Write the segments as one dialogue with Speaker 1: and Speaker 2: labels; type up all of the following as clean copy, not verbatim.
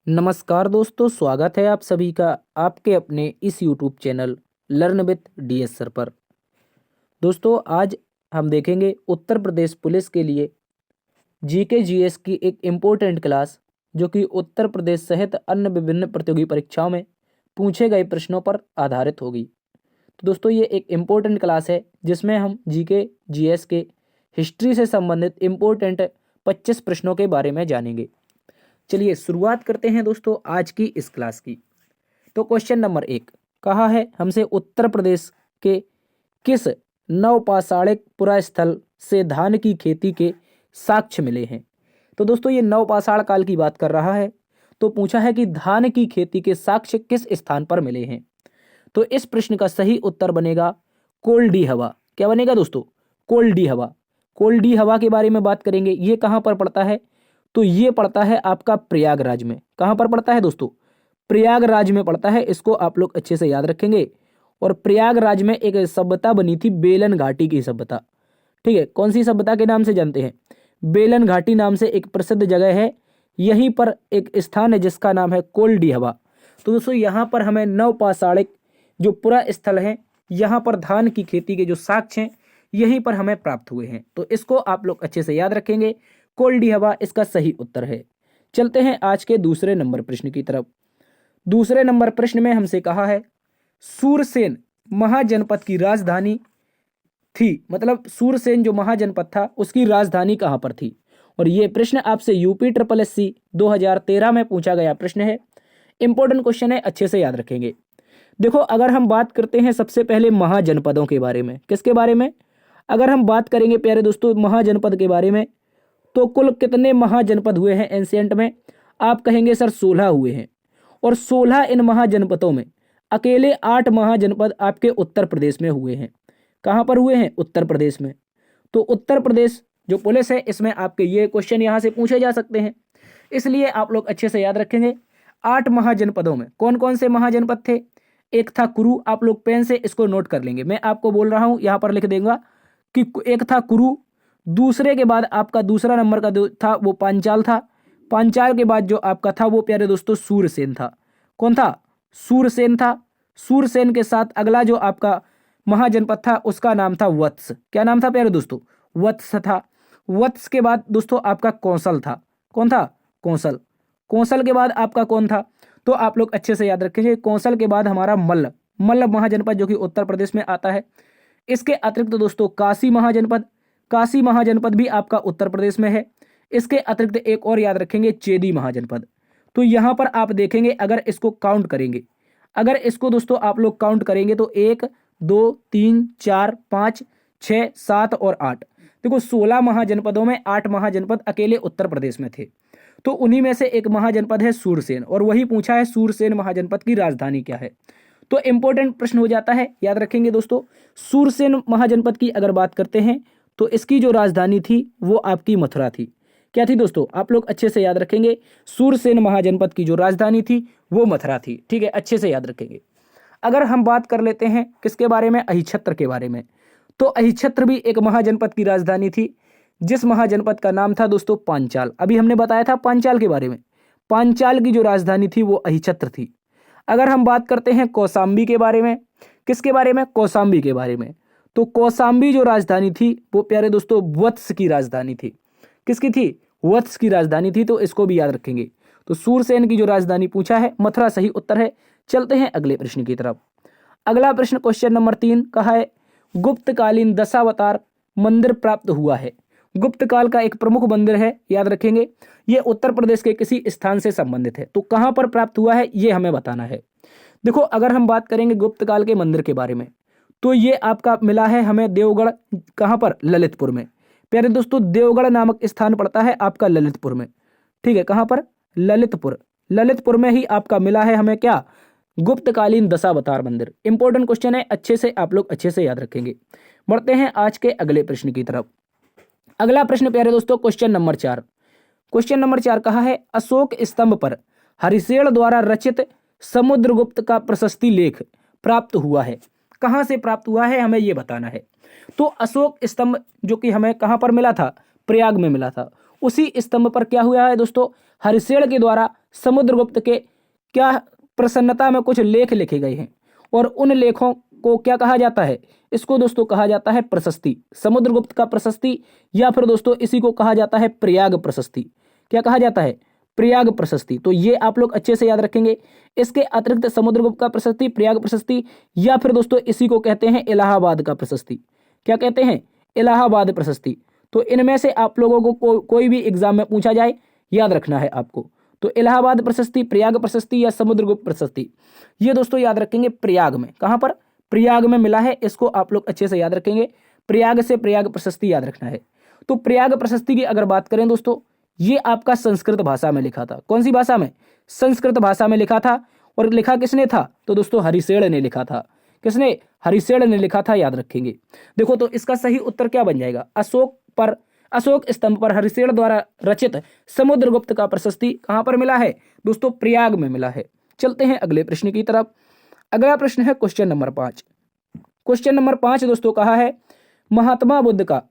Speaker 1: नमस्कार दोस्तों, स्वागत है आप सभी का आपके अपने इस YouTube channel learn with DS sir पर। दोस्तों, आज हम देखेंगे उत्तर प्रदेश पुलिस के लिए जीके जीएस की एक इम्पोर्टेंट क्लास, जो कि उत्तर प्रदेश सहित अन्य विभिन्न प्रतियोगी परीक्षाओं में पूछे गए प्रश्नों पर आधारित होगी। तो दोस्तों, ये एक इम्पोर्टेंट क्लास है जिसमें हम जीके जीएस के हिस्ट्री से संबंधित इम्पोर्टेंट 25 प्रश्नों के बारे में जानेंगे। चलिए शुरुआत करते हैं दोस्तों आज की इस क्लास की। तो क्वेश्चन नंबर 1 कहा है हमसे उत्तर प्रदेश के किस नवपाषाणिक पुरास्थल से धान की खेती के साक्ष्य मिले हैं। तो दोस्तों, ये नवपाषाण काल की बात कर रहा है। तो पूछा है कि धान की खेती के साक्ष्य किस स्थान पर मिले हैं। तो इस प्रश्न का सही उत्तर बनेगा कोल्डी हवा। क्या बनेगा दोस्तों? कोल्डी हवा। कोल्डी हवा के बारे में बात करेंगे। ये कहाँ पर पड़ता है? तो ये पड़ता है आपका प्रयागराज में। कहाँ पर पड़ता है दोस्तों? प्रयागराज में पड़ता है। इसको आप लोग अच्छे से याद रखेंगे। और प्रयागराज में एक सभ्यता बनी थी, बेलन घाटी की सभ्यता। ठीक है, कौन सी सभ्यता के नाम से जानते हैं? बेलन घाटी नाम से एक प्रसिद्ध जगह है। यहीं पर एक स्थान है जिसका नाम है कोल्डी हवा। तो दोस्तों, यहाँ पर हमें नवपाषाणिक जो पुरा स्थल है, यहाँ पर धान की खेती के जो साक्ष्य हैं, यहीं पर हमें प्राप्त हुए हैं। तो इसको आप लोग अच्छे से याद रखेंगे। कोल्डी हवा इसका सही उत्तर है। चलते हैं आज के दूसरे नंबर प्रश्न की तरफ। दूसरे नंबर प्रश्न में हमसे कहा है सूरसेन महाजनपद की राजधानी थी, मतलब सूरसेन जो महाजनपद था उसकी राजधानी कहां पर थी। और यह प्रश्न आपसे यूपी ट्रिपल एससी 2013 में पूछा गया प्रश्न है। इंपॉर्टेंट क्वेश्चन है, अच्छे से याद रखेंगे। देखो, अगर हम बात करते हैं सबसे पहले महाजनपदों के बारे में, किसके बारे में? अगर हम बात करेंगे प्यारे दोस्तों महाजनपद के बारे में, तो कुल कितने महाजनपद हुए हैं एंशिएंट में? आप कहेंगे सर 16 हुए हैं। और 16 इन महाजनपदों में अकेले 8 महाजनपद आपके उत्तर प्रदेश में हुए हैं। कहां पर हुए हैं? उत्तर प्रदेश में। तो उत्तर प्रदेश जो पुलिस है, इसमें आपके ये क्वेश्चन यहां से पूछे जा सकते हैं, इसलिए आप लोग अच्छे से याद रखेंगे। 8 महाजनपदों में कौन कौन से महाजनपद थे? एक था कुरु। आप लोग पेन से इसको नोट कर लेंगे, मैं आपको बोल रहा हूं, यहां पर लिख देगा कि एक था कुरु। दूसरे के बाद आपका दूसरा नंबर का जो था वो पांचाल था। पांचाल के बाद जो आपका था वो प्यारे दोस्तों सूरसेन था। कौन था? सूरसेन था। सूरसेन के साथ अगला जो आपका महाजनपद था उसका नाम था वत्स। क्या नाम था प्यारे दोस्तों? वत्स था। वत्स के बाद दोस्तों आपका कौशल था। कौन था? कौशल। कौशल के बाद आपका कौन था? तो आप लोग अच्छे से याद रखेंगे। कौशल के बाद हमारा मल्ल। मल्ल महाजनपद जो कि उत्तर प्रदेश में आता है। इसके अतिरिक्त दोस्तों काशी महाजनपद। काशी महाजनपद भी आपका उत्तर प्रदेश में है। इसके अतिरिक्त एक और याद रखेंगे, चेदी महाजनपद। तो यहां पर आप देखेंगे, अगर इसको काउंट करेंगे, अगर इसको दोस्तों आप लोग काउंट करेंगे तो 1 2 3 4 5 6 7 और 8, देखो 16 महाजनपदों में 8 महाजनपद अकेले उत्तर प्रदेश में थे। तो उन्हीं में से एक महाजनपद है सूरसेन, और वही पूछा है सूरसेन महाजनपद की राजधानी क्या है। तो इंपॉर्टेंट प्रश्न हो जाता है, याद रखेंगे दोस्तों। सूरसेन महाजनपद की अगर बात करते हैं तो इसकी जो राजधानी थी वो आपकी मथुरा थी। क्या थी दोस्तों? आप लोग अच्छे से याद रखेंगे। सूरसेन महाजनपद की जो राजधानी थी वो मथुरा थी। ठीक है, अच्छे से याद रखेंगे। अगर हम बात कर लेते हैं किसके बारे में? अहिछत्र के बारे में। तो अहिछत्र भी एक महाजनपद की राजधानी थी, जिस महाजनपद का नाम था दोस्तों पांचाल। अभी हमने बताया था पांचाल के बारे में। पांचाल की जो राजधानी थी वो अहिछत्र थी। अगर हम बात करते हैं कौशाम्बी के बारे में, किसके बारे में? कौशाम्बी के बारे में। तो कौशाम्बी जो राजधानी थी वो प्यारे दोस्तों वत्स की राजधानी थी। किसकी थी? वत्स की राजधानी थी। तो इसको भी याद रखेंगे। तो सूरसेन की जो राजधानी पूछा है मथुरा सही उत्तर है। चलते हैं अगले प्रश्न की तरफ। अगला प्रश्न क्वेश्चन नंबर 3 कहा है गुप्तकालीन दशावतार मंदिर प्राप्त हुआ है। गुप्त काल का एक प्रमुख मंदिर है, याद रखेंगे। यह उत्तर प्रदेश के किसी स्थान से संबंधित है। तो कहां पर प्राप्त हुआ है ये हमें बताना है। देखो, अगर हम बात करेंगे गुप्त काल के मंदिर के बारे में, तो ये आपका मिला है हमें देवगढ़। कहां पर? ललितपुर में। प्यारे दोस्तों, देवगढ़ नामक स्थान पड़ता है आपका ललितपुर में। ठीक है, कहां पर? ललितपुर। ललितपुर में ही आपका मिला है हमें क्या? गुप्तकालीन दशावतार मंदिर। इंपॉर्टेंट क्वेश्चन है, अच्छे से आप लोग अच्छे से याद रखेंगे। बढ़ते हैं आज के अगले प्रश्न की तरफ। अगला प्रश्न प्यारे दोस्तों क्वेश्चन नंबर 4। क्वेश्चन नंबर 4 कहा है अशोक स्तंभ पर हरिशेन द्वारा रचित समुद्रगुप्त का प्रशस्ति लेख प्राप्त हुआ है। कहां से प्राप्त हुआ है हमें यह बताना है। तो अशोक स्तंभ जो कि हमें कहां पर मिला था? प्रयाग में मिला था। उसी स्तंभ पर क्या हुआ है दोस्तों, हरिशेन के द्वारा समुद्रगुप्त के क्या प्रसन्नता में कुछ लेख लिखे गए हैं, और उन लेखों को क्या कहा जाता है, इसको दोस्तों कहा जाता है प्रशस्ति, समुद्रगुप्त का प्रशस्ति, या फिर दोस्तों इसी को कहा जाता है प्रयाग प्रशस्ति। क्या कहा जाता है, प्रयाग प्रशस्ति। तो ये आप लोग अच्छे से याद रखेंगे। इसके अतिरिक्त समुद्रगुप्त का प्रशस्ति, प्रयाग प्रशस्ति, या फिर दोस्तों इसी को कहते हैं इलाहाबाद का प्रशस्ति। क्या कहते हैं, इलाहाबाद प्रशस्ति। तो इनमें से आप लोगों को कोई भी एग्जाम में पूछा जाए याद रखना है आपको। तो इलाहाबाद प्रशस्ति, प्रयाग प्रशस्ति या समुद्रगुप्त प्रशस्ति, ये दोस्तों याद रखेंगे प्रयाग में। कहां पर, प्रयाग में मिला है, इसको आप लोग अच्छे से याद रखेंगे। प्रयाग से प्रयाग प्रशस्ति याद रखना है। तो प्रयाग प्रशस्ति की अगर बात करें दोस्तों, ये आपका संस्कृत भाषा में लिखा था। कौन सी भाषा में, संस्कृत भाषा में लिखा था। और लिखा किसने था, तो दोस्तों हरिशेन ने लिखा था। किसने, हरिशेन ने लिखा था, याद रखेंगे। देखो तो इसका सही उत्तर क्या बन जाएगा, अशोक स्तंभ पर हरिशेन द्वारा रचित समुद्रगुप्त का प्रशस्ति कहां पर मिला है दोस्तों, प्रयाग में मिला है। चलते हैं अगले प्रश्न की तरफ। अगला प्रश्न है क्वेश्चन नंबर 5। क्वेश्चन नंबर 5 दोस्तों कहा है, महात्मा बुद्ध का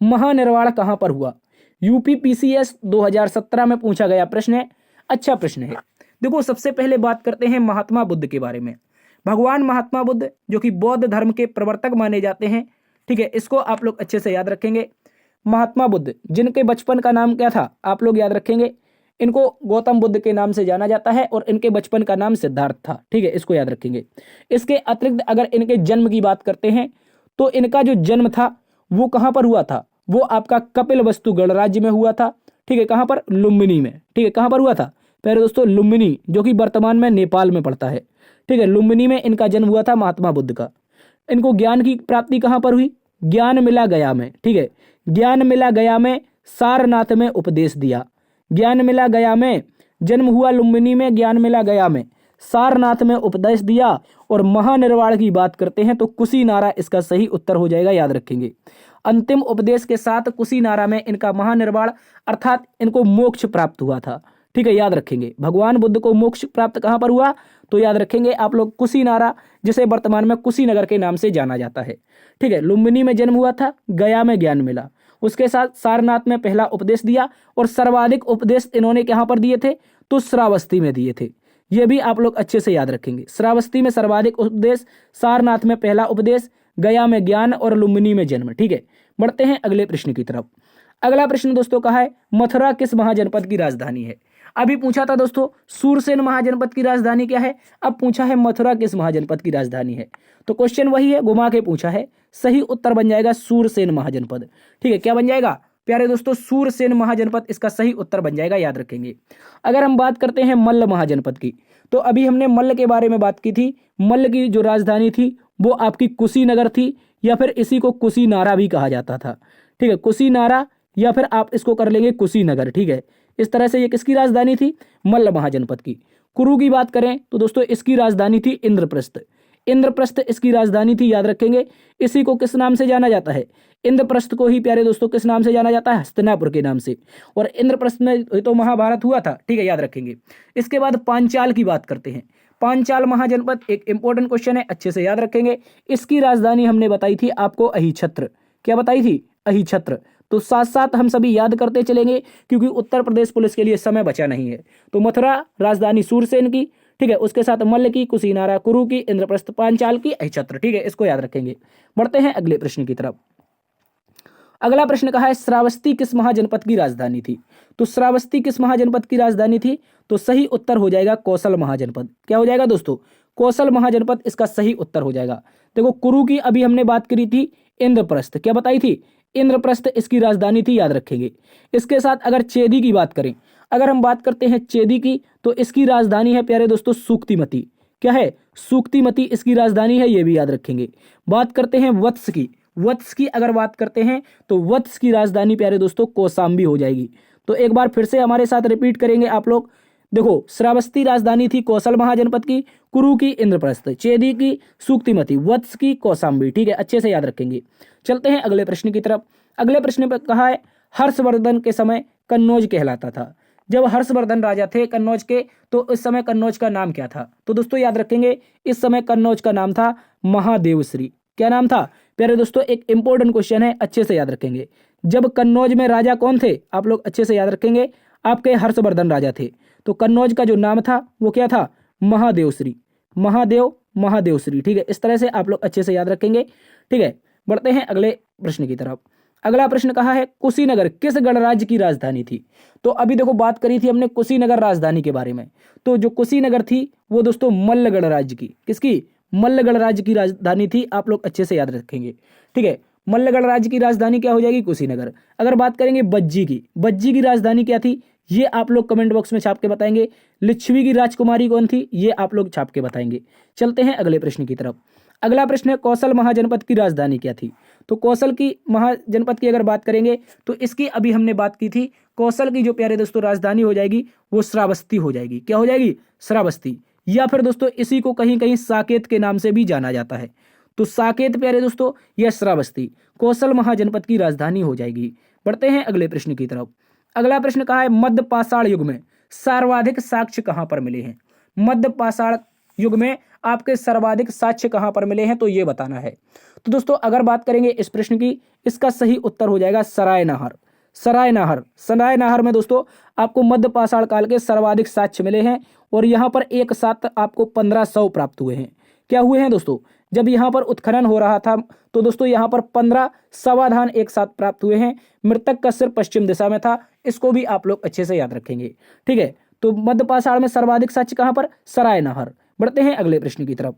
Speaker 1: महानिर्वाण कहां पर हुआ। यूपीपीसीएस 2017 में पूछा गया प्रश्न है। अच्छा प्रश्न है। देखो सबसे पहले बात करते हैं महात्मा बुद्ध के बारे में। भगवान महात्मा बुद्ध जो कि बौद्ध धर्म के प्रवर्तक माने जाते हैं, ठीक है, इसको आप लोग अच्छे से याद रखेंगे। महात्मा बुद्ध जिनके बचपन का नाम क्या था, आप लोग याद रखेंगे। इनको गौतम बुद्ध के नाम से जाना जाता है और इनके बचपन का नाम सिद्धार्थ था, ठीक है, इसको याद रखेंगे। इसके अतिरिक्त अगर इनके जन्म की बात करते हैं तो इनका जो जन्म था वो कहां पर हुआ था, वो आपका कपिलवस्तु गणराज्य में हुआ था, ठीक है, कहां पर, लुम्बिनी में, ठीक है, कहां पर हुआ था पहले दोस्तों, लुम्बिनी, जो कि वर्तमान में नेपाल में पड़ता है, ठीक है, लुम्बिनी में इनका जन्म हुआ था महात्मा बुद्ध का। इनको ज्ञान की प्राप्ति कहां पर हुई, ज्ञान मिला गया में, ठीक है, ज्ञान मिला गया में सारनाथ में उपदेश दिया। ज्ञान मिला गया में जन्म हुआ, लुम्बिनी में ज्ञान मिला गया में सारनाथ में उपदेश दिया। और महानिर्वाण की बात करते हैं तो कुशीनारा इसका सही उत्तर हो जाएगा, याद रखेंगे। अंतिम उपदेश के साथ कुशीनारा में इनका महानिर्वाण अर्थात इनको मोक्ष प्राप्त हुआ था, ठीक है, याद रखेंगे। भगवान बुद्ध को मोक्ष प्राप्त कहां पर हुआ, तो याद रखेंगे आप लोग कुशीनारा, जिसे वर्तमान में कुशीनगर के नाम से जाना जाता है, ठीक है। लुम्बिनी में जन्म हुआ था, गया में ज्ञान मिला, उसके साथ सारनाथ में पहला उपदेश दिया, और सर्वाधिक उपदेश इन्होंने कहां पर दिए थे, तो श्रावस्ती में दिए थे। ये भी आप लोग अच्छे से याद रखेंगे। श्रावस्ती में सर्वाधिक उपदेश, सारनाथ में पहला उपदेश, गया में ज्ञान और लुम्बिनी में जन्म, ठीक है। बढ़ते हैं अगले प्रश्न की तरफ। अगला प्रश्न दोस्तों कहा है, मथुरा किस महाजनपद की राजधानी है। अभी पूछा था दोस्तों सूरसेन महाजनपद की राजधानी क्या है, अब पूछा है मथुरा किस महाजनपद की राजधानी है। तो क्वेश्चन वही है, घुमा के पूछा है। सही उत्तर बन जाएगा सूरसेन महाजनपद, ठीक है। क्या बन जाएगा प्यारे दोस्तों, सूरसेन महाजनपद इसका सही उत्तर बन जाएगा, याद रखेंगे। अगर हम बात करते हैं मल्ल महाजनपद की, तो अभी हमने मल्ल के बारे में बात की थी। मल्ल की जो राजधानी थी वो आपकी कुशीनगर थी, या फिर इसी को कुशीनारा भी कहा जाता था, ठीक है, कुशीनारा, या फिर आप इसको कर लेंगे कुशीनगर, ठीक है। इस तरह से ये किसकी राजधानी थी, मल्ल महाजनपद की। कुरु की बात करें तो दोस्तों इसकी राजधानी थी इंद्रप्रस्थ। इंद्रप्रस्थ इसकी राजधानी थी, याद रखेंगे। इसी को किस नाम से जाना जाता है, इंद्रप्रस्थ को ही प्यारे दोस्तों किस नाम से जाना जाता है, हस्तिनापुर के नाम से। और इंद्रप्रस्थ में तो महाभारत हुआ था, ठीक है, याद रखेंगे। इसके बाद पांचाल की बात करते हैं। पांचाल महाजनपद एक इंपॉर्टेंट क्वेश्चन है, अच्छे से याद रखेंगे। इसकी राजधानी हमने बताई थी आपको अहिछत्र। क्या बताई थी, अहिछत्र। तो साथ साथ हम सभी याद करते चलेंगे क्योंकि उत्तर प्रदेश पुलिस के लिए समय बचा नहीं है। तो मथुरा राजधानी सूरसेन की, ठीक है, उसके साथ मल्ल की, कुशीनारा, कुरु की, इंद्रप्रस्थ, पांचाल की, अहिछत्र, ठीक है, इसको याद रखेंगे। बढ़ते हैं अगले प्रश्न की तरफ। अगला प्रश्न कहा है, श्रावस्ती किस महाजनपद की राजधानी थी। तो श्रावस्ती किस महाजनपद की राजधानी थी, तो सही उत्तर हो जाएगा कौशल महाजनपद। क्या हो जाएगा दोस्तों, कौशल महाजनपद इसका सही उत्तर हो जाएगा। देखो कुरु की अभी हमने बात करी थी, इंद्रप्रस्थ, क्या बताई थी, इंद्रप्रस्थ इसकी राजधानी थी, याद रखेंगे। इसके साथ अगर चेदी की बात करें, अगर हम बात करते हैं चेदी की, तो इसकी राजधानी है प्यारे दोस्तों सूक्तिमती। क्या है, सूक्तिमती इसकी राजधानी है, ये भी याद रखेंगे। बात करते हैं वत्स की, वत्स की अगर बात करते हैं तो वत्स की राजधानी प्यारे दोस्तों कौशाम्बी हो जाएगी। तो एक बार फिर से हमारे साथ रिपीट करेंगे आप लोग। देखो श्रावस्ती राजधानी थी कौशल महाजनपद की, कुरु की इंद्रप्रस्थ, चेदी की सूक्तिमती, वत्स की कौशाम्बी, ठीक है, अच्छे से याद रखेंगे। चलते हैं अगले प्रश्न की तरफ। अगले प्रश्न पर कहा है, हर्षवर्धन के समय कन्नौज कहलाता था। जब हर्षवर्धन राजा थे कन्नौज के, तो इस समय कन्नौज का नाम क्या था। तो दोस्तों याद रखेंगे, इस समय कन्नौज का नाम था महादेवश्री। क्या नाम था प्यारे दोस्तों, एक इंपॉर्टेंट क्वेश्चन है, अच्छे से याद रखेंगे। जब कन्नौज में राजा कौन थे, आप लोग अच्छे से याद रखेंगे, आपके हर्षवर्धन राजा थे। तो कन्नौज का जो नाम था वो क्या था, महादेवश्री, महादेवश्री। ठीक है, इस तरह से आप लोग अच्छे से याद रखेंगे। ठीक है, बढ़ते हैं अगले प्रश्न की तरफ। अगला प्रश्न कहा है कुशीनगर किस गणराज्य की राजधानी थी। तो अभी देखो बात करी थी हमने कुशीनगर राजधानी के बारे में, तो जो कुशीनगर थी वो दोस्तों मल्ल गणराज्य की, किसकी, मल्ल गणराज्य की राजधानी थी। आप लोग अच्छे से याद रखेंगे। ठीक है, मल्ल गणराज्य की राजधानी क्या हो जाएगी, कुशीनगर। अगर बात करेंगे बज्जी की राजधानी क्या थी, ये आप लोग कमेंट बॉक्स में छाप के बताएंगे। लिच्छवी की राजकुमारी कौन थी, ये आप लोग छाप के बताएंगे। चलते हैं अगले प्रश्न की तरफ। अगला प्रश्न है कौशल महाजनपद की राजधानी क्या थी। तो कौशल की महाजनपद की अगर बात करेंगे तो इसकी अभी हमने बात की थी। कौशल की जो प्यारे दोस्तों राजधानी हो जाएगी वो श्रावस्ती हो जाएगी। क्या हो जाएगी, श्रावस्ती, या फिर दोस्तों इसी को कहीं कहीं साकेत के नाम से भी जाना जाता है। तो साकेत प्यारे दोस्तों या श्रावस्ती कौशल महाजनपद की राजधानी हो जाएगी। बढ़ते हैं अगले प्रश्न की तरफ। अगला प्रश्न कहा है मध्य पाषाण युग में सर्वाधिक साक्ष्य कहां पर मिले हैं। मध्य पाषाण युग में आपके सर्वाधिक साक्ष्य कहां पर मिले हैं, तो ये बताना है। तो दोस्तों अगर बात करेंगे इस प्रश्न की, इसका सही उत्तर हो जाएगा सरायनाहर। सरायनाहर में दोस्तों आपको मध्य पाषाण काल के सर्वाधिक साक्ष्य मिले हैं और यहाँ पर एक साथ आपको 1500 प्राप्त हुए हैं। क्या हुए हैं दोस्तों, जब यहाँ पर उत्खनन हो रहा था तो दोस्तों यहाँ पर 15 समाधान एक साथ प्राप्त हुए हैं। मृतक का सिर पश्चिम दिशा में था, इसको भी आप लोग अच्छे से याद रखेंगे। ठीक है, तो मध्य पाषाण में सर्वाधिक साक्ष्य कहां पर, सरायनाहर। बढ़ते हैं अगले प्रश्न की तरफ।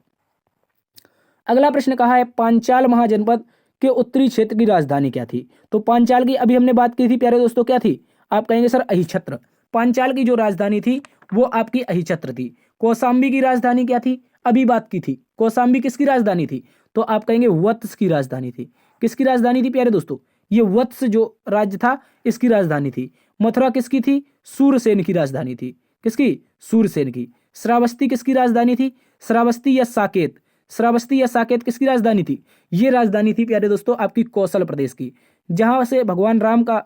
Speaker 1: अगला प्रश्न कहा है पांचाल महाजनपद के उत्तरी क्षेत्र की राजधानी क्या थी। तो पांचाल की अभी हमने बात की थी प्यारे दोस्तों, क्या थी, आप कहेंगे सर अहिछत्र। पांचाल की जो राजधानी थी वो आपकी अहिछत्र थी। कौशाम्बी की राजधानी क्या थी, अभी बात की थी। कौशाम्बी किसकी राजधानी थी, तो आप कहेंगे वत्स की राजधानी थी। किसकी राजधानी थी प्यारे दोस्तों, ये वत्स जो राज्य था इसकी राजधानी थी। मथुरा किसकी थी, सूरसेन की राजधानी थी। किसकी, सूरसेन की। श्रावस्ती किसकी राजधानी थी, श्रावस्ती या साकेत किसकी राजधानी थी, ये राजधानी थी प्यारे दोस्तों आपकी कौशल प्रदेश की। जहां से भगवान राम का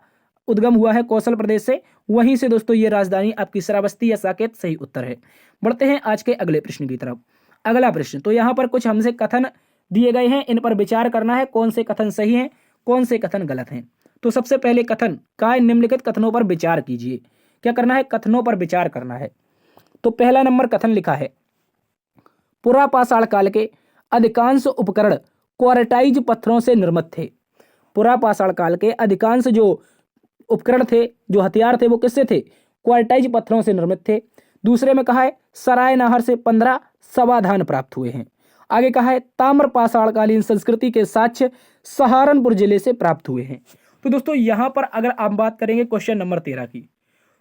Speaker 1: उद्गम हुआ है कौशल प्रदेश से, वहीं से दोस्तों ये राजधानी आपकी श्रावस्ती या साकेत सही उत्तर है। बढ़ते हैं आज के अगले प्रश्न की तरफ। अगला प्रश्न, तो यहाँ पर कुछ हमसे कथन दिए गए हैं, इन पर विचार करना है कौन से कथन सही हैं कौन से कथन गलत हैं। तो सबसे पहले कथन का निम्नलिखित कथनों पर विचार कीजिए। क्या करना है, कथनों पर विचार करना है। तो पहला नंबर कथन लिखा है पुरा पाषाण काल के अधिकांश उपकरण क्वार्टाइज पत्थरों से निर्मित थे। पुरा पाषाण काल के अधिकांश जो उपकरण थे, जो हथियार थे, वो किससे थे, क्वार्टाइज पत्थरों से निर्मित थे। दूसरे में कहा है सरायनाहर से 15 समाधान प्राप्त हुए हैं। आगे कहा है ताम्र पाषाणकालीन संस्कृति के साक्ष्य सहारनपुर जिले से प्राप्त हुए हैं। तो दोस्तों यहां पर अगर आप बात करेंगे क्वेश्चन नंबर 13 की,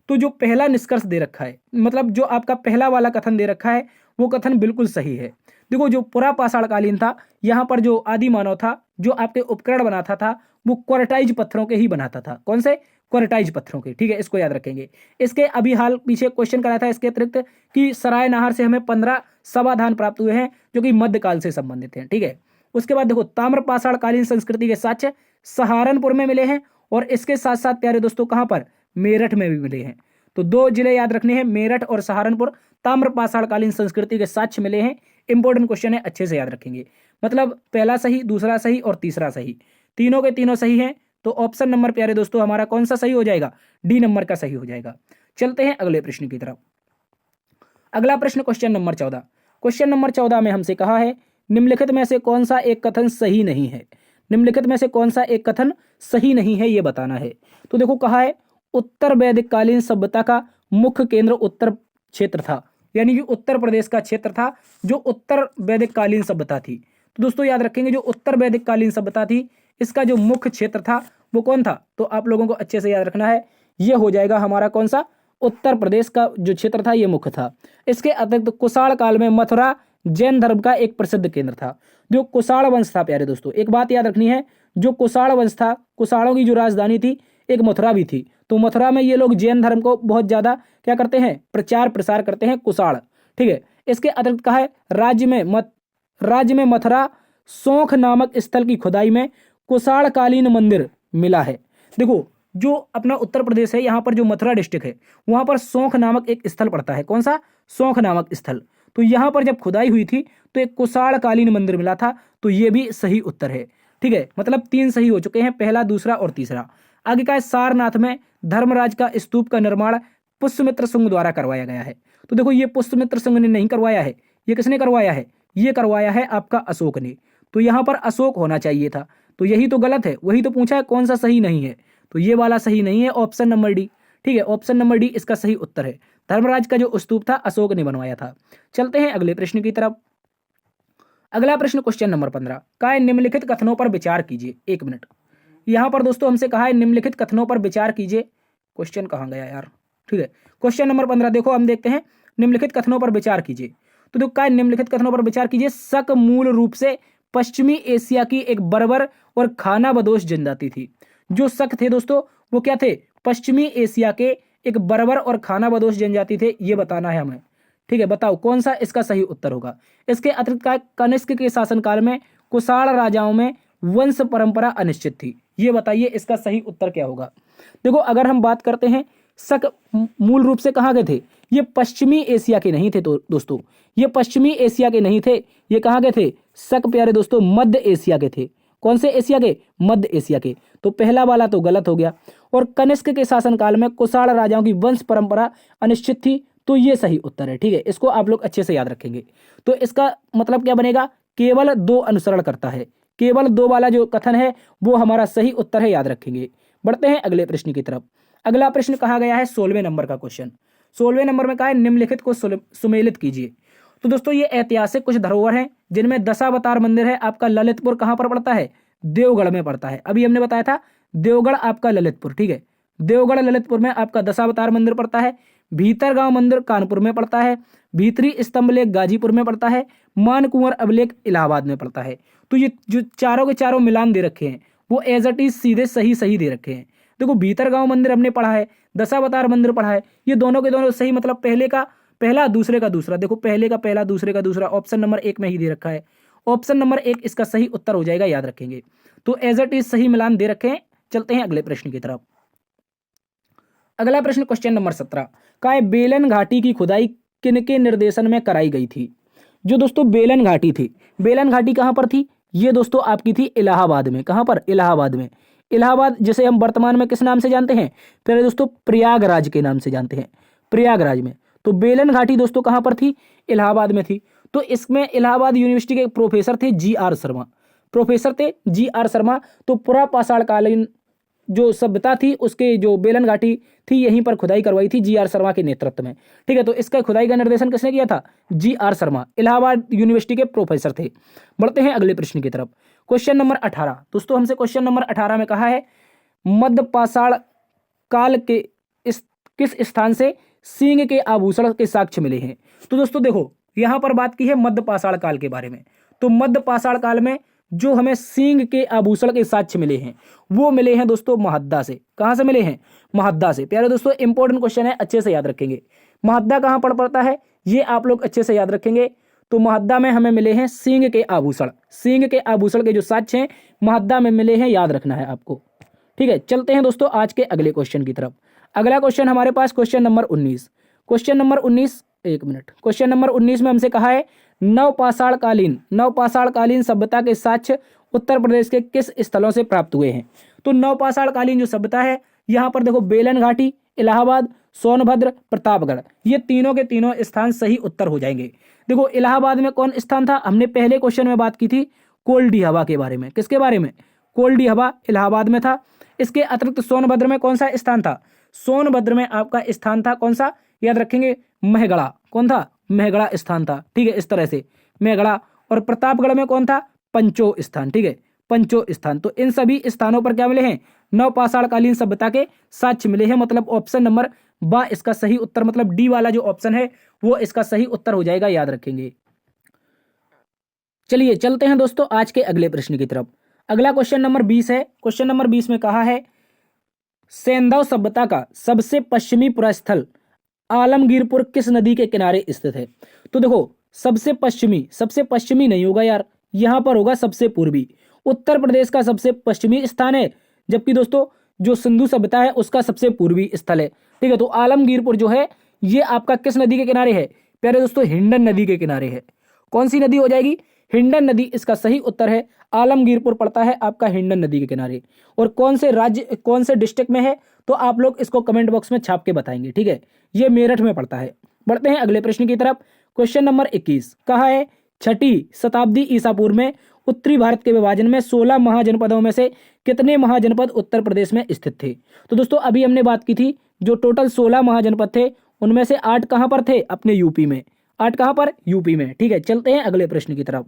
Speaker 1: तो जो पहला निष्कर्ष दे रखा है, मतलब जो आपका पहला वाला कथन दे रखा है वो कथन बिल्कुल सही है। देखो जो पुरा पाषाणकालीन था, यहाँ पर जो आदि मानव था जो आपके उपकरण बनाता था वो क्वार्टाइज पत्थरों के ही बनाता था। कौन से, क्वार्टाइज पत्थरों के। ठीक है, इसको याद रखेंगे। इसके अभी हाल पीछे क्वेश्चन कराया था इसके अतिरिक्त कि सरायनाहर से हमें 15 समाधान प्राप्त हुए हैं जो कि मध्यकाल से संबंधित हैं। ठीक है, उसके बाद देखो ताम्र पाषाणकालीन संस्कृति के साक्ष्य सहारनपुर में मिले हैं और इसके साथ साथ प्यारे दोस्तों कहां पर, मेरठ में भी मिले हैं। तो 2 जिले याद रखने हैं, मेरठ और सहारनपुर। ताम्र पाषाणकालीन संस्कृति के साक्ष्य मिले हैं। इंपॉर्टेंट क्वेश्चन है, अच्छे से याद रखेंगे। मतलब पहला सही, दूसरा सही और तीसरा सही, तीनों के तीनों सही हैं। तो ऑप्शन नंबर प्यारे दोस्तों हमारा कौन सा सही हो जाएगा, डी नंबर का सही हो जाएगा। चलते हैं अगले प्रश्न की तरफ। अगला प्रश्न क्वेश्चन नंबर 14। क्वेश्चन नंबर 14 में हमसे कहा है निम्नलिखित में से कौन सा एक कथन सही नहीं है। निम्नलिखित में से कौन सा एक कथन सही नहीं है ये बताना है। तो देखो कहा है उत्तर वैदिक कालीन सभ्यता का मुख्य केंद्र उत्तर क्षेत्र था, यानी कि उत्तर प्रदेश का क्षेत्र था जो उत्तर वैदिक कालीन सभ्यता थी। तो दोस्तों याद रखेंगे जो उत्तर वैदिक कालीन सभ्यता थी इसका जो मुख्य क्षेत्र था वो कौन था, तो आप लोगों को अच्छे से याद रखना है, ये हो जाएगा हमारा कौन सा, उत्तर प्रदेश का जो क्षेत्र था ये मुख्य था। इसके अतिरिक्त कुषाण काल में मथुरा जैन धर्म का एक प्रसिद्ध केंद्र था। जो कुषाण वंश था प्यारे दोस्तों, एक बात याद रखनी है, जो कुषाण वंश था, कुषाणों की जो राजधानी थी एक मथुरा भी थी। तो मथुरा में ये लोग जैन धर्म को बहुत ज्यादा क्या करते हैं, प्रचार प्रसार करते हैं, कुषाण। ठीक है, इसके अतिरिक्त कहा है राज्य में मथुरा सोंख नामक स्थल की खुदाई में कुषाणकालीन मंदिर मिला है। देखो जो अपना उत्तर प्रदेश है, यहाँ पर जो मथुरा डिस्ट्रिक्ट है वहां पर सोंख नामक एक स्थल पड़ता है। कौन सा, सोंख नामक स्थल। तो यहाँ पर जब खुदाई हुई थी तो एक कुषाणकालीन मंदिर मिला था। तो ये भी सही उत्तर है। ठीक है, मतलब 3 सही हो चुके हैं, पहला, दूसरा और तीसरा। आगे का है सारनाथ में धर्मराज का स्तूप का निर्माण पुष्यमित्र शुंग द्वारा करवाया गया है। तो देखो ये पुष्यमित्र शुंग ने नहीं करवाया है, ये किसने करवाया है, ये करवाया है आपका अशोक ने। तो यहां पर अशोक होना चाहिए था, तो यही तो गलत है, वही तो पूछा है कौन सा सही नहीं है, तो ये वाला सही नहीं है, ऑप्शन नंबर डी। ठीक है, ऑप्शन नंबर डी इसका सही उत्तर है। धर्मराज का जो स्तूप था अशोक ने बनवाया था। चलते हैं अगले प्रश्न की तरफ। अगला प्रश्न क्वेश्चन नंबर 15 का है निम्नलिखित कथनों पर विचार कीजिए। 1 मिनट, यहां पर दोस्तों हमसे कहा है निम्नलिखित कथनों पर विचार कीजिए। क्वेश्चन कहां गया यार, ठीक है, क्वेश्चन नंबर 15 देखो, हम देखते हैं निम्नलिखित कथनों पर विचार कीजिए। तो देखो क्या है, निम्नलिखित कथनों पर विचार कीजिए। शक मूल रूप से पश्चिमी एशिया की एक बर्बर और खानाबदोश जनजाति थी। जो शक थे दोस्तों वो क्या थे, पश्चिमी एशिया के एक बर्बर और खानाबदोश जनजाति थे, ये बताना है हमें। ठीक है, बताओ कौन सा इसका सही उत्तर होगा। इसके अतिरिक्त का कनिष्क के शासनकाल में कुषाण राजाओं में वंश परंपरा अनिश्चित थी। ये बताइए इसका सही उत्तर क्या होगा। देखो अगर हम बात करते हैं, शक मूल रूप से कहाँ के थे, ये पश्चिमी एशिया के नहीं थे। तो दोस्तों ये पश्चिमी एशिया के नहीं थे, ये कहाँ के थे, शक प्यारे दोस्तों मध्य एशिया के थे। कौन से एशिया के, मध्य एशिया के। तो पहला वाला तो गलत हो गया। और कनिष्क के शासनकाल में कुषाण राजाओं की वंश परंपरा अनिश्चित थी, तो ये सही उत्तर है। ठीक है, इसको आप लोग अच्छे से याद रखेंगे। तो इसका मतलब क्या बनेगा, केवल 2 अनुसरण करता है, केवल 2 वाला जो कथन है वो हमारा सही उत्तर है, याद रखेंगे। बढ़ते हैं अगले प्रश्न की तरफ। अगला प्रश्न कहा गया है 16वें नंबर का क्वेश्चन। 16वें नंबर में कहा है निम्नलिखित को सुमेलित कीजिए। तो दोस्तों ये ऐतिहासिक कुछ धरोहर हैं जिनमें दशावतार मंदिर है आपका ललितपुर, कहां पर पड़ता है, देवगढ़ में पड़ता है। अभी हमने बताया था देवगढ़ आपका ललितपुर। ठीक है, देवगढ़ ललितपुर में आपका दशावतार मंदिर पड़ता है। भीतरगांव मंदिर कानपुर में पड़ता है। भीतरी स्तंभ लेख गाजीपुर में पड़ता है। मानकुंवर अभिलेख इलाहाबाद में पड़ता है। तो ये जो चारों के चारों मिलान दे रखे हैं वो एज इट इज सीधे सही सही दे रखे हैं। देखो भीतरगांव मंदिर हमने पढ़ा है, दशावतार मंदिर पढ़ा है, ये दोनों के दोनों सही, मतलब पहले का पहला दूसरे का दूसरा। देखो पहले का पहला दूसरे का दूसरा ऑप्शन नंबर 1 में ही दे रखा है। ऑप्शन नंबर 1 इसका सही उत्तर हो जाएगा, याद रखेंगे। तो एज इट इज सही मिलान दे रखे हैं। चलते हैं अगले प्रश्न की तरफ। अगला प्रश्न क्वेश्चन नंबर 17 का है बेलन घाटी की खुदाई किनके निर्देशन में कराई गई थी। जो दोस्तों बेलन घाटी थी, बेलन घाटी कहां पर थी, ये दोस्तों आपकी थी इलाहाबाद में। कहां पर, इलाहाबाद में। इलाहाबाद जिसे हम वर्तमान में किस नाम से जानते हैं, पहले दोस्तों प्रयागराज के नाम से जानते हैं, प्रयागराज में। तो बेलन घाटी दोस्तों कहां पर थी, इलाहाबाद में थी। तो इसमें इलाहाबाद यूनिवर्सिटी के प्रोफेसर थे GR शर्मा, प्रोफेसर थे GR शर्मा। तो पुरापाषाण कालीन जो सभ्यता थी उसके जो बेलन घाटी थी यहीं पर खुदाई करवाई थी GR शर्मा के नेतृत्व में। ठीक है, तो इसका खुदाई का निर्देशन किसने किया था, GR शर्मा, इलाहाबाद यूनिवर्सिटी के प्रोफेसर थे। बढ़ते हैं अगले प्रश्न की तरफ। क्वेश्चन नंबर 18 दोस्तों, हमसे क्वेश्चन नंबर 18 में कहा है मध्य पाषाण काल के किस स्थान से सींग के आभूषण के साक्ष्य मिले हैं। तो दोस्तों देखो यहां पर बात की है मध्य पाषाण काल के बारे में। तो मध्य पाषाण काल में जो हमें सींग के आभूषण के साक्ष्य मिले हैं वो मिले हैं दोस्तों महद्दा से। कहां से मिले हैं, महद्दा से। प्यारे दोस्तों इंपॉर्टेंट क्वेश्चन है, अच्छे से याद रखेंगे। महद्दा कहां पर पड़ता है ये आप लोग अच्छे से याद रखेंगे। तो महद्दा में हमें मिले हैं सींग के आभूषण, सींग के आभूषण के जो साक्ष्य हैं महद्दा में मिले हैं, याद रखना है आपको। ठीक है, चलते हैं दोस्तों आज के अगले क्वेश्चन की तरफ। अगला क्वेश्चन हमारे पास question number 19। Question number 19, 1 minute, question number 19 में हमसे कहा है नवपाषाणकालीन सभ्यता के साक्ष्य उत्तर प्रदेश के किस स्थलों से प्राप्त हुए हैं। तो नवपाषाणकालीन जो सभ्यता है यहाँ पर देखो बेलन घाटी, इलाहाबाद, सोनभद्र, प्रतापगढ़, ये तीनों के तीनों स्थान सही उत्तर हो जाएंगे। देखो इलाहाबाद में कौन स्थान था, हमने पहले क्वेश्चन में बात की थी कोल्डी हवा के बारे में। किसके बारे में, कोल्डी हवा इलाहाबाद में था। इसके अतिरिक्त सोनभद्र में कौन सा स्थान था, सोनभद्र में आपका स्थान था कौन सा, याद रखेंगे महगड़ा। कौन था, महगड़ा स्थान था। ठीक है, इस तरह से महगड़ा। और प्रतापगढ़ में कौन था, पंचो स्थान। ठीक है, पंचो स्थान। तो इन सभी स्थानों पर क्या मिले हैं, नवपाषाणकालीन सभ्यता के साक्ष्य मिले हैं। मतलब ऑप्शन नंबर बा इसका सही उत्तर, मतलब डी वाला जो ऑप्शन है वो इसका सही उत्तर हो जाएगा, याद रखेंगे। चलिए चलते हैं दोस्तों आज के अगले प्रश्न की तरफ। अगला क्वेश्चन नंबर 20 है। क्वेश्चन नंबर 20 में कहा है सेंधव सभ्यता का सबसे पश्चिमी पुरास्थल आलमगीरपुर किस नदी के किनारे स्थित है। तो देखो सबसे पश्चिमी नहीं होगा यार, यहां पर होगा सबसे पूर्वी। उत्तर प्रदेश का सबसे पश्चिमी स्थान है, जबकि दोस्तों जो सिंधु सभ्यता है उसका सबसे पूर्वी स्थल है। ठीक है, तो आलमगीरपुर जो है ये आपका किस नदी के किनारे है, प्यारे दोस्तों हिंडन नदी के किनारे है। कौन सी नदी हो जाएगी, हिंडन नदी इसका सही उत्तर है। आलमगीरपुर पड़ता है आपका हिंडन नदी के किनारे। और कौन से राज्य, कौन से डिस्ट्रिक्ट में है, तो आप लोग इसको कमेंट बॉक्स में छाप के बताएंगे, ठीक है। ये मेरठ में पड़ता है। बढ़ते हैं अगले प्रश्न की तरफ। क्वेश्चन नंबर 21 कहा है, 6ठी शताब्दी ईसा पूर्व में उत्तरी भारत के विभाजन में 16 महाजनपदों में से कितने महाजनपद उत्तर प्रदेश में स्थित थे। तो दोस्तों अभी हमने बात की थी, जो टोटल 16 महाजनपद थे उनमें से 8 कहां पर थे, अपने यूपी में। 8 कहां पर, यूपी में, ठीक है। चलते हैं अगले प्रश्न की तरफ।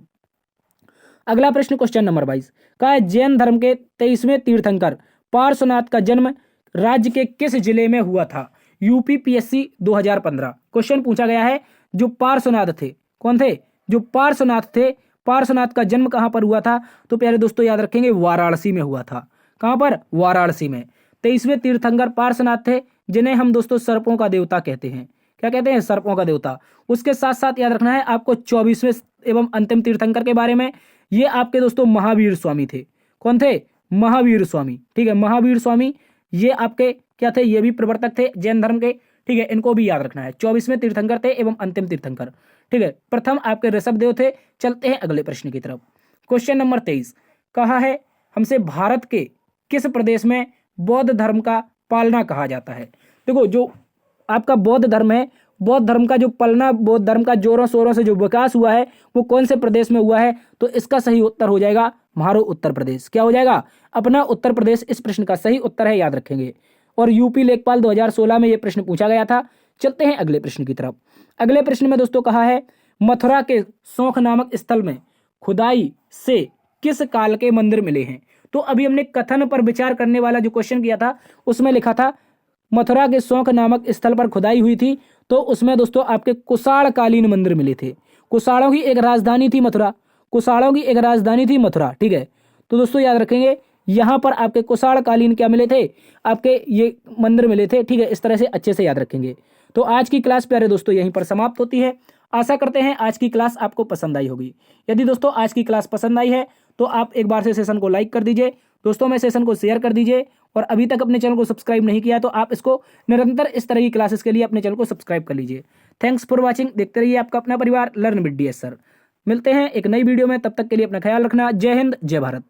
Speaker 1: अगला प्रश्न क्वेश्चन नंबर 22 का है, जैन धर्म के 23वें तीर्थंकर पार्श्वनाथ का जन्म राज्य के किस जिले में हुआ था। यूपीपीएससी 2015 क्वेश्चन पूछा गया है। जो पार्श्वनाथ थे, कौन थे, जो पार्श्वनाथ थे, पार्श्वनाथ का जन्म कहां पर हुआ था, तो प्यारे दोस्तों याद रखेंगे वाराणसी में हुआ था। कहां पर, वाराणसी में। 23वें तीर्थंकर पार्श्वनाथ थे, जिन्हें हम दोस्तों सर्पों का देवता कहते हैं। क्या कहते हैं, सर्पों का देवता। उसके साथ साथ याद रखना है आपको 24वें एवं अंतिम तीर्थंकर के बारे में। ये आपके दोस्तों महावीर स्वामी थे। कौन थे, महावीर स्वामी, ठीक है। महावीर स्वामी ये आपके क्या थे, ये भी प्रवर्तक थे जैन धर्म के, ठीक है। इनको भी याद रखना है। 24वें तीर्थंकर थे एवं अंतिम तीर्थंकर, ठीक है। प्रथम आपके ऋषभदेव थे। चलते हैं अगले प्रश्न की तरफ। क्वेश्चन नंबर 23 कहा है हमसे, भारत के किस प्रदेश में बौद्ध धर्म का पालना कहा जाता है। देखो जो आपका बौद्ध धर्म है, बौद्ध धर्म का जो पलना, बौद्ध धर्म का जोरों शोरों से जो विकास हुआ है वो कौन से प्रदेश में हुआ है, तो इसका सही उत्तर हो जाएगा हमारा उत्तर प्रदेश। क्या हो जाएगा, अपना उत्तर प्रदेश इस प्रश्न का सही उत्तर है, याद रखेंगे। और यूपी लेखपाल 2016 में यह प्रश्न पूछा गया था। चलते हैं अगले प्रश्न की तरफ। अगले प्रश्न में दोस्तों कहा है, मथुरा के शौख नामक स्थल में खुदाई से किस काल के मंदिर मिले हैं। तो अभी हमने कथन पर विचार करने वाला जो क्वेश्चन किया था उसमें लिखा था मथुरा के शौख नामक स्थल पर खुदाई हुई थी, तो उसमें दोस्तों आपके कुषाण कालीन मंदिर मिले थे। कुषाणों की एक राजधानी थी मथुरा, कुषाणों की एक राजधानी थी मथुरा, ठीक है। तो दोस्तों याद रखेंगे यहां पर आपके कुषाण कालीन क्या मिले थे, आपके ये मंदिर मिले थे, ठीक है। इस तरह से अच्छे से याद रखेंगे। तो आज की क्लास प्यारे दोस्तों यहीं पर समाप्त होती है। आशा करते हैं आज की क्लास आपको पसंद आई होगी। यदि दोस्तों आज की क्लास पसंद आई है तो आप एक बार से सेशन को लाइक कर दीजिए, दोस्तों में सेशन को शेयर कर दीजिए, और अभी तक अपने चैनल को सब्सक्राइब नहीं किया तो आप इसको निरंतर इस तरह की क्लासेस के लिए अपने चैनल को सब्सक्राइब कर लीजिए। Thanks for watching. देखते रहिए आपका अपना परिवार लर्न विद DS सर। मिलते हैं एक नई वीडियो में, तब तक के लिए अपना ख्याल रखना। जय हिंद, जय भारत।